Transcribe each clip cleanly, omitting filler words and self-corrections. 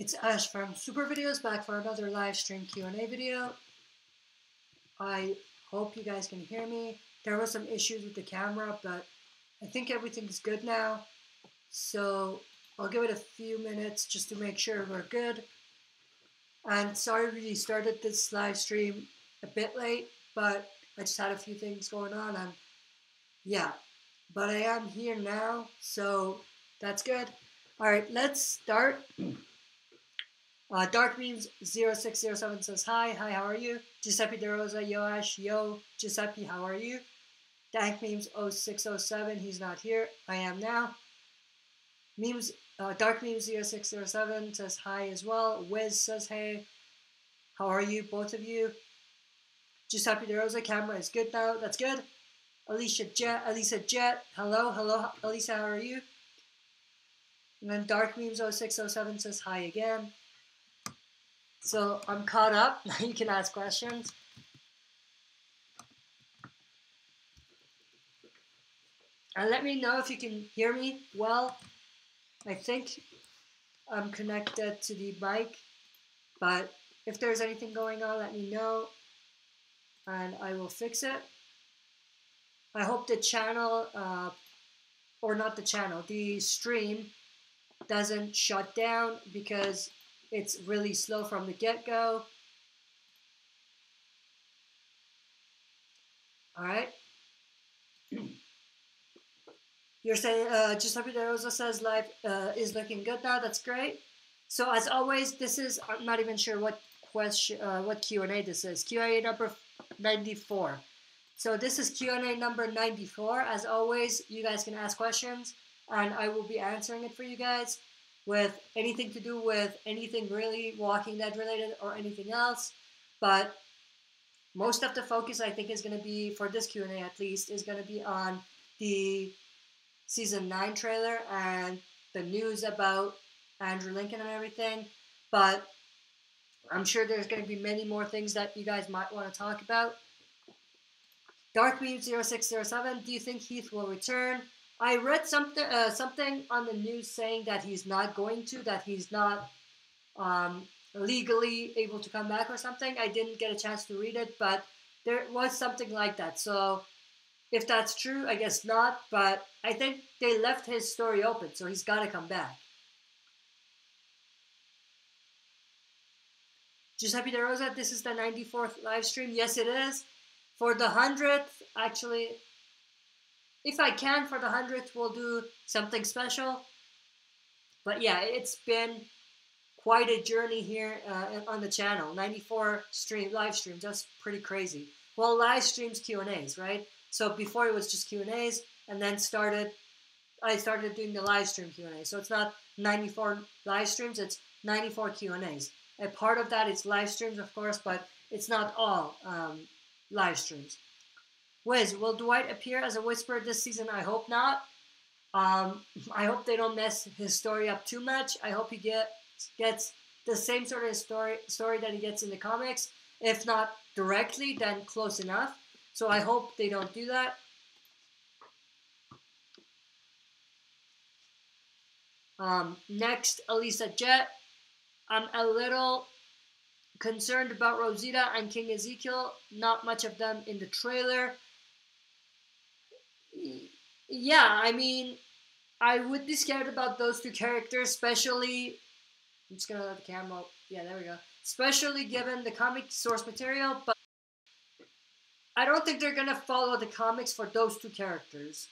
It's Ash from SuperVideos back for another live stream Q&A video. I hope you guys can hear me. There were some issues with the camera, but I think everything's good now. So I'll give it a few minutes just to make sure we're good. And sorry we started this live stream a bit late, but I just had a few things going on and yeah. But I am here now, so that's good. Alright, let's start. Dark Memes 0607 says hi, how are you? Giuseppe De Rosa, yo Ash, yo Giuseppe, how are you? Dank Memes 0607, he's not here, I am now. Memes, Dark Memes 0607 says hi as well. Wiz says hey, how are you, both of you? Giuseppe De Rosa, camera is good now, that's good. Elisa Jet, hello, Elisa, how are you? And then Dark Memes 0607 says hi again. So I'm caught up. Now you can ask questions. And let me know if you can hear me well. I think I'm connected to the mic, but if there's anything going on, let me know and I will fix it. I hope the channel, or not the channel, the stream doesn't shut down because it's really slow from the get-go. Alright. You're saying, Giuseppe De Rosa says live is looking good now. That's great. So as always, this is, I'm not even sure what question, what Q&A this is. Q&A number 94. So this is Q&A number 94. As always, you guys can ask questions and I will be answering it for you guys with anything to do with anything really Walking Dead related or anything else. But most of the focus I think is going to be, for this Q&A at least, is going to be on the Season 9 trailer and the news about Andrew Lincoln and everything. But I'm sure there's going to be many more things that you guys might want to talk about. Dark Meme 0607, do you think Heath will return? I read something on the news saying that he's not going to, that he's not legally able to come back or something. I didn't get a chance to read it, but there was something like that. So if that's true, I guess not, but I think they left his story open, so he's got to come back. Giuseppe De Rosa, this is the 94th live stream. Yes, it is. For the 100th, actually, if I can, for the 100th, we'll do something special. But yeah, it's been quite a journey here on the channel. 94 live streams, that's pretty crazy. Well, live streams, Q&As, right? So before it was just Q&As, and then I started doing the live stream Q&A. So it's not 94 live streams, it's 94 Q&As. A part of that is live streams, of course, but it's not all live streams. Wiz, will Dwight appear as a Whisperer this season? I hope not. I hope they don't mess his story up too much. I hope he gets the same sort of story that he gets in the comics. If not directly, then close enough. So I hope they don't do that. Next, Elisa Jet. I'm a little concerned about Rosita and King Ezekiel. Not much of them in the trailer. Yeah, I mean, I would be scared about those two characters, especially, I'm just gonna let the camera, yeah, there we go. Especially given the comic source material, but I don't think they're gonna follow the comics for those two characters.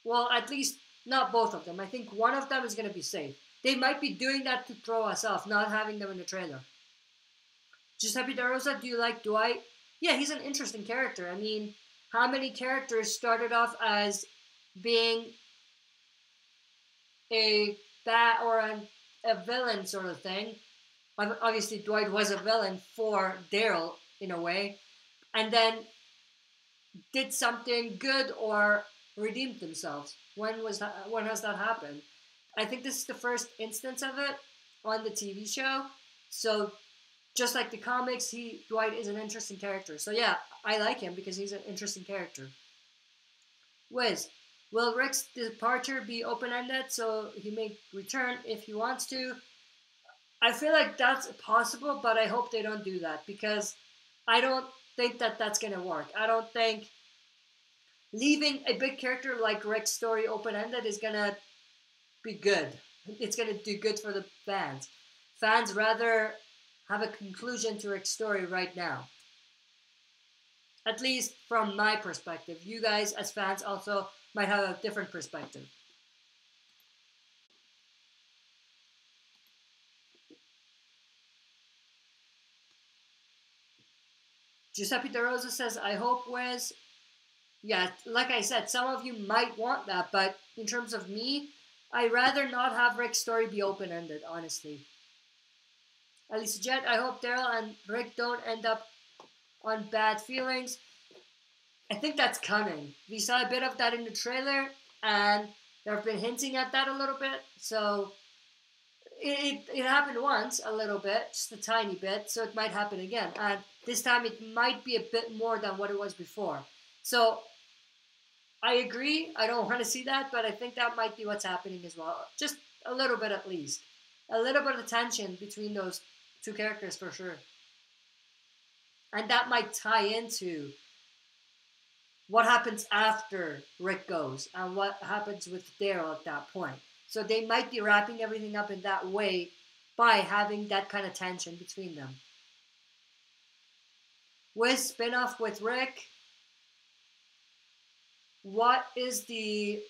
Well, at least not both of them. I think one of them is gonna be safe. They might be doing that to throw us off, not having them in the trailer. Giuseppe De Rosa, do you like Dwight? Yeah, he's an interesting character. I mean, how many characters started off as being a bad or a villain sort of thing? Obviously, Dwight was a villain for Daryl in a way, and then did something good or redeemed themselves. When has that happened? I think this is the first instance of it on the TV show. So just like the comics, Dwight is an interesting character. So yeah, I like him because he's an interesting character. Wiz, will Rick's departure be open-ended so he may return if he wants to? I feel like that's possible, but I hope they don't do that because I don't think that that's gonna work. I don't think leaving a big character like Rick's story open-ended is gonna be good. It's gonna do good for the fans. Fans rather have a conclusion to Rick's story right now. At least from my perspective. You guys as fans also might have a different perspective. Giuseppe De Rosa says, I hope Wes. Yeah, like I said, some of you might want that, but in terms of me, I'd rather not have Rick's story be open-ended, honestly. Elisa Jet, I hope Daryl and Rick don't end up on bad feelings. I think that's coming. We saw a bit of that in the trailer, and they've been hinting at that a little bit, so it happened once, a little bit, just a tiny bit, so it might happen again. And this time it might be a bit more than what it was before. So I agree. I don't want to see that, but I think that might be what's happening as well. Just a little bit at least. A little bit of tension between those two characters for sure. And that might tie into what happens after Rick goes and what happens with Daryl at that point. So they might be wrapping everything up in that way by having that kind of tension between them. With spin-off with Rick, what is the...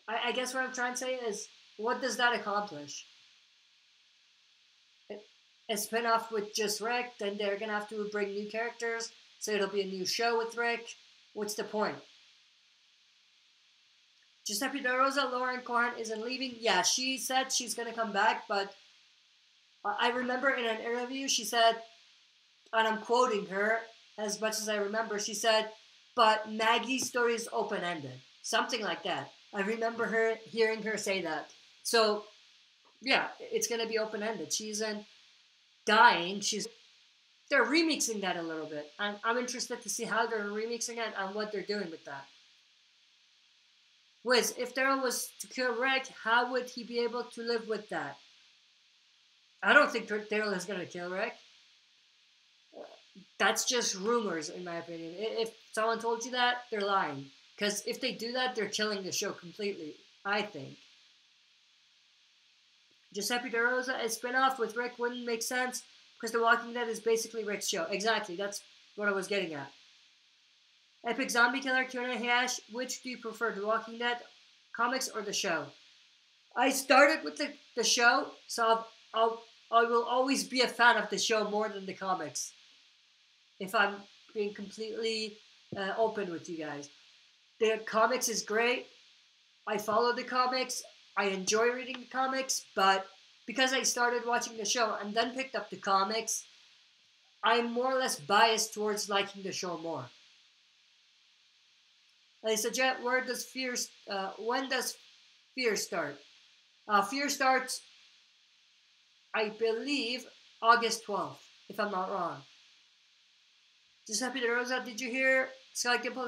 I guess what I'm trying to say is, what does that accomplish? A spin-off with just Rick, then they're going to have to bring new characters, so it'll be a new show with Rick. What's the point? Giuseppe De Rosa, Lauren Cohan isn't leaving. Yeah, she said she's going to come back, but I remember in an interview she said, and I'm quoting her as much as I remember, she said, but Maggie's story is open-ended. Something like that. I remember hearing her say that. So, yeah, it's going to be open-ended. She isn't dying. They're remixing that a little bit. I'm interested to see how they're remixing it and what they're doing with that. Wiz, if Daryl was to kill Rick, how would he be able to live with that? I don't think Daryl is going to kill Rick. That's just rumors, in my opinion. If someone told you that, they're lying. Because if they do that, they're killing the show completely, I think. Giuseppe De Rosa, a spin-off with Rick wouldn't make sense because The Walking Dead is basically Rick's show. Exactly, that's what I was getting at. Epic Zombie Killer, Q&A Hash, which do you prefer, The Walking Dead comics or the show? I started with the show, so I will always be a fan of the show more than the comics. If I'm being completely open with you guys. The comics is great. I follow the comics. I enjoy reading the comics, but because I started watching the show and then picked up the comics, I'm more or less biased towards liking the show more. I suggest, when does Fear start? Fear starts, I believe, August 12th, if I'm not wrong. Giuseppe De Rosa, did you hear Sky Gimple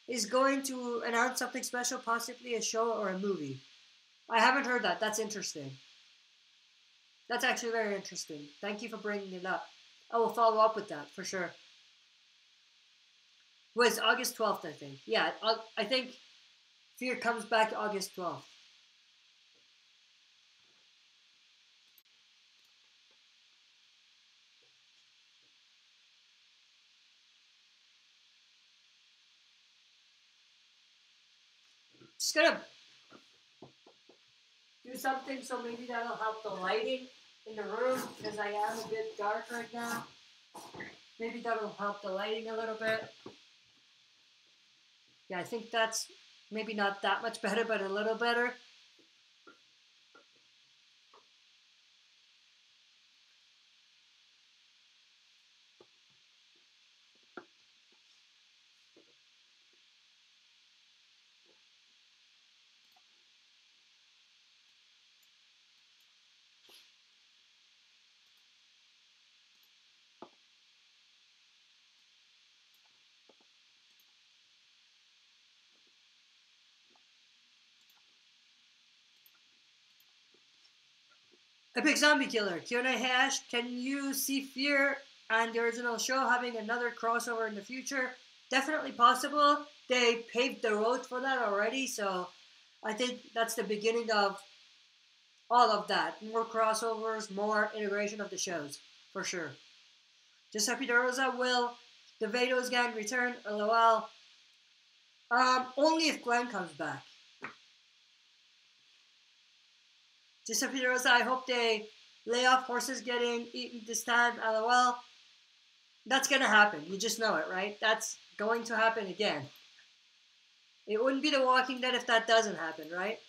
is going to announce something special, possibly a show or a movie? I haven't heard that. That's interesting. That's actually very interesting. Thank you for bringing it up. I will follow up with that, for sure. Was August 12th, I think. Yeah, I think Fear comes back August 12th. Just gonna do something so maybe that'll help the lighting in the room because I am a bit dark right now. Maybe that'll help the lighting a little bit. Yeah, I think that's maybe not that much better, but a little better. Epic Zombie Killer, Q&A hash, can you see Fear and the original show having another crossover in the future? Definitely possible. They paved the road for that already, so I think that's the beginning of all of that. More crossovers, more integration of the shows, for sure. Giuseppe De Rosa, will the Vados gang return? LOL. Only if Glenn comes back. Giuseppe De Rosa, I hope they lay off horses getting eaten this time. LOL. That's gonna happen. You just know it, right? That's going to happen again. It wouldn't be The Walking Dead if that doesn't happen, right?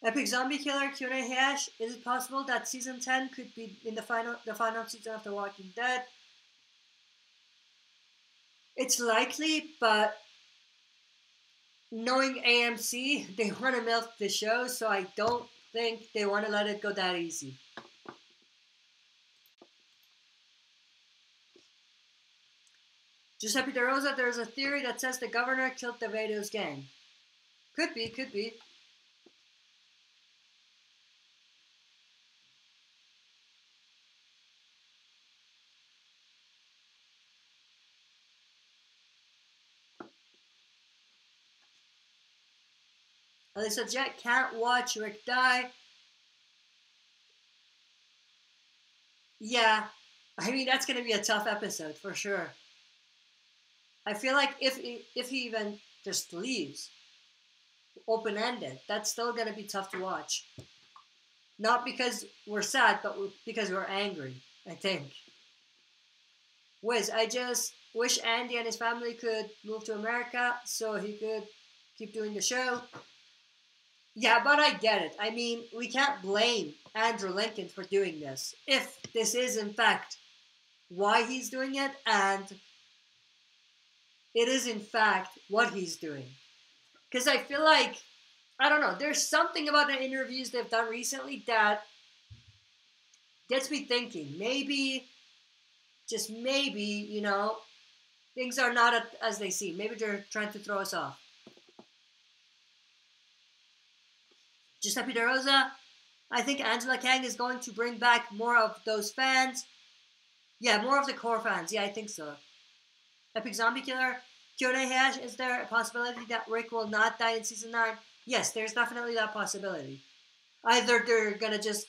Epic Zombie Killer Q&A hash. Is it possible that season 10 could be in the final season of The Walking Dead? It's likely, but knowing AMC, they want to milk the show, so I don't think they want to let it go that easy. Giuseppe De Rosa, there's a theory that says the governor killed the Vados gang. Could be, could be. Alyssa Jet, can't watch Rick die. Yeah, I mean, that's going to be a tough episode, for sure. I feel like if he even just leaves, open-ended, that's still going to be tough to watch. Not because we're sad, but because we're angry, I think. Wiz, I just wish Andy and his family could move to America so he could keep doing the show. Yeah, but I get it. I mean, we can't blame Andrew Lincoln for doing this. If this is, in fact, why he's doing it, and it is, in fact, what he's doing. Because I feel like, I don't know, there's something about the interviews they've done recently that gets me thinking. Maybe, just maybe, you know, things are not as they seem. Maybe they're trying to throw us off. Giuseppe De Rosa, I think Angela Kang is going to bring back more of those fans. Yeah, more of the core fans. Yeah, I think so. Epic Zombie Killer, Q&A hash, is there a possibility that Rick will not die in season 9? Yes, there's definitely that possibility. Either they're going to just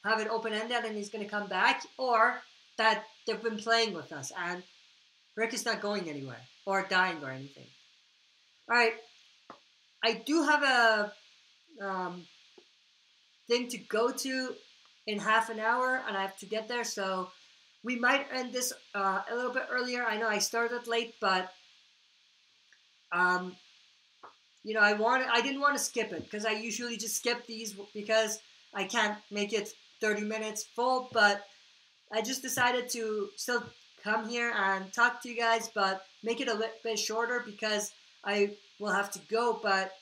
have it open-ended and he's going to come back, or that they've been playing with us and Rick is not going anywhere or dying or anything. Alright, I do have a thing to go to in half an hour and I have to get there, so we might end this a little bit earlier. I know I started late, but you know, I didn't want to skip it because I usually just skip these because I can't make it 30 minutes full, but I just decided to still come here and talk to you guys, but make it a little bit shorter because I will have to go, but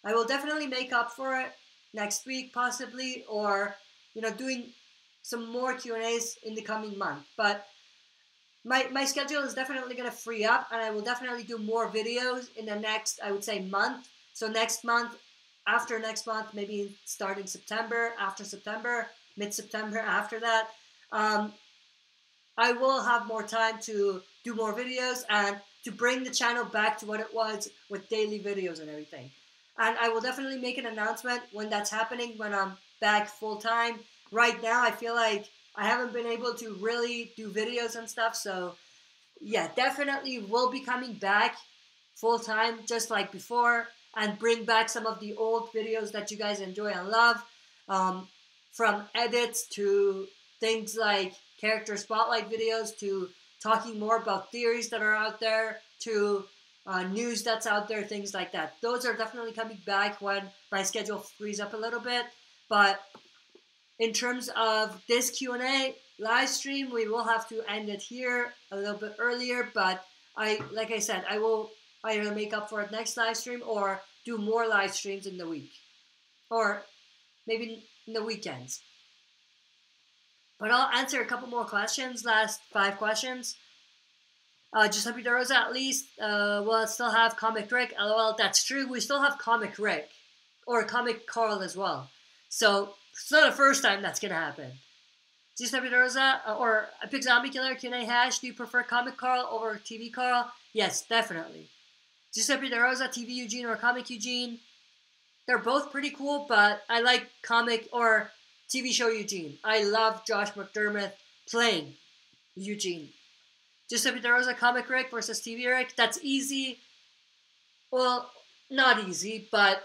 I will definitely make up for it next week possibly, or, you know, doing some more Q&As in the coming month. But my schedule is definitely going to free up, and I will definitely do more videos in the next, I would say, month. So next month, after next month, maybe starting September, after September, mid-September after that, I will have more time to do more videos and to bring the channel back to what it was with daily videos and everything. And I will definitely make an announcement when that's happening, when I'm back full-time. Right now, I feel like I haven't been able to really do videos and stuff, so yeah, definitely will be coming back full-time just like before and bring back some of the old videos that you guys enjoy and love, from edits to things like character spotlight videos to talking more about theories that are out there to news that's out there, things like that. Those are definitely coming back when my schedule frees up a little bit. But in terms of this Q&A live stream, we will have to end it here a little bit earlier. But like I said, I will either make up for it next live stream or do more live streams in the week, or maybe in the weekends. But I'll answer a couple more questions, last 5 questions. Giuseppe De Rosa, at least we'll still have Comic Rick. LOL, that's true. We still have Comic Rick, or Comic Carl as well. So it's not the first time that's gonna happen. Giuseppe De Rosa, or Epic Zombie Killer Q&A hash. Do you prefer Comic Carl over TV Carl? Yes, definitely. Giuseppe De Rosa, TV Eugene or Comic Eugene. They're both pretty cool, but I like Comic or TV show Eugene. I love Josh McDermott playing Eugene. Giuseppe De Rosa, Comic Rick versus TV Rick. That's easy. Well, not easy, but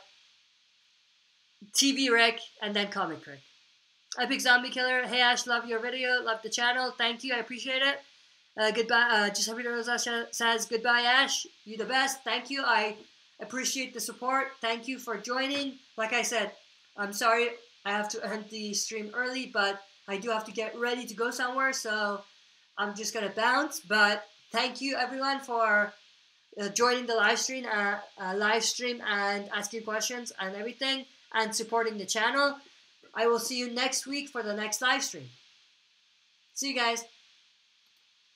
TV Rick and then Comic Rick. Epic Zombie Killer. Hey Ash, love your video. Love the channel. Thank you. I appreciate it. Goodbye. Giuseppe De Rosa says, goodbye Ash. You the best. Thank you. I appreciate the support. Thank you for joining. Like I said, I'm sorry I have to end the stream early, but I do have to get ready to go somewhere, so I'm just going to bounce. But thank you everyone for joining the live stream and asking questions and everything and supporting the channel. I will see you next week for the next live stream. See you guys.